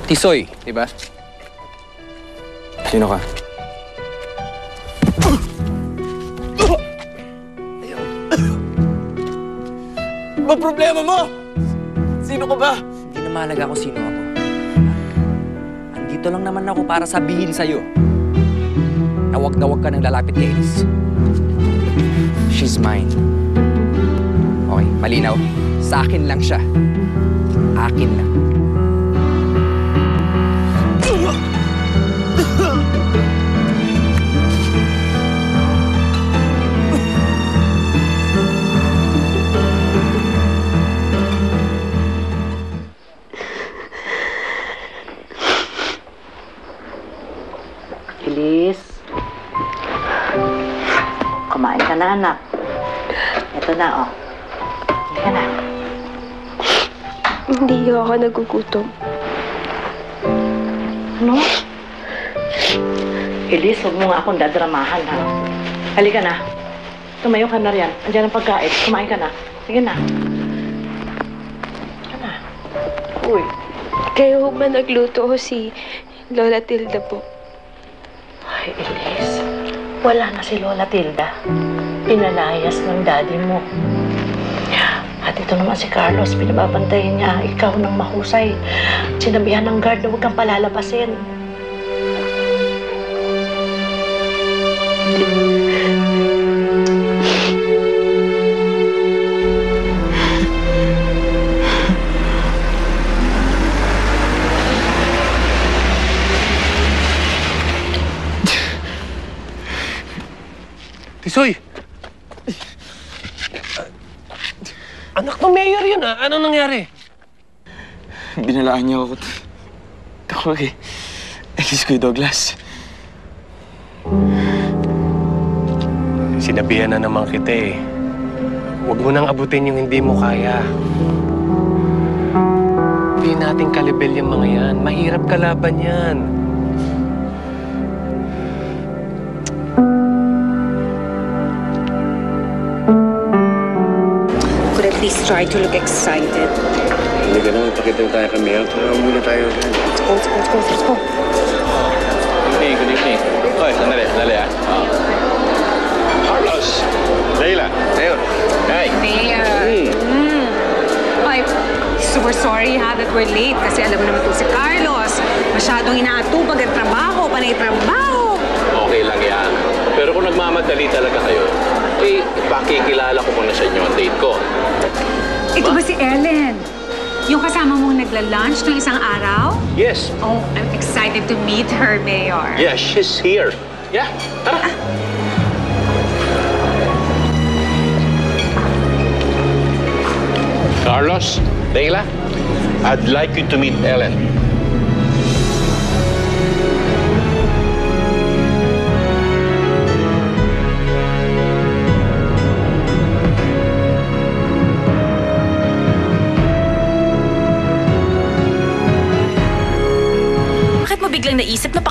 Tisoy, di ba? Sino ka? Ba problema mo? Sino ka ba? Hindi na mahalaga kung sino ako. Andito lang naman ako para sabihin sa'yo na huwag ka nang lalapit kay Elise. She's mine. Okay, malinaw. Sa akin lang siya. Akin lang. Elise. Kumain ka na, anak. Ito na, oh. Hindi ka na. Hindi ako nagugutom. Ano? Elise, huwag mo nga akong dadramahan, ha? Halika na. Tumayo ka na riyan. Andiyan ang pagkain. Kumain ka na. Sige na. Sige na. Uy. Kayo ba nagluto o si Lola Tilda po? Ay, Elise. Wala na si Lola Tilda. Pinalayas ng daddy mo. At ito naman si Carlos, pinababantayan niya ikaw ng mahusay. Sinabihan ng guard na huwag kang palalabasin. Tisoy! Anak ng mayor yun, ah. Anong nangyari? Binalaan niya ako. Ako eh. Elise ko Douglas. Sinabihan na naman kita eh. Huwag mo nang abutin yung hindi mo kaya. Hindi natin kalibel yung mga yan. Mahirap kalaban yan. Could at least try to look excited. Hindi ka naman, pakita tayo kay Mayor. Tara muna tayo. Let's go, let's go, let's go, let's go. Good evening. Oy, sandali ah. Carlos! Leila! Mayor! Hey! Mayor. Ay, super sorry ha that we're late kasi alam mo naman ito si Carlos. Masyadong inaatupag ang trabaho, panay trabaho. Okay lang yan. Pero kung nagmamadali talaga kayo, eh, pakikilala ko muna sa inyo ang date ko. Ito ba si Ellen? Yung kasama mong nagla-lunch ng isang araw? Yes. Oh, I'm excited to meet her, Mayor. Yeah, she's here. Yeah, tara. Carlos, Leila, I'd like you to meet Ellen. Bakit mo biglang naisip na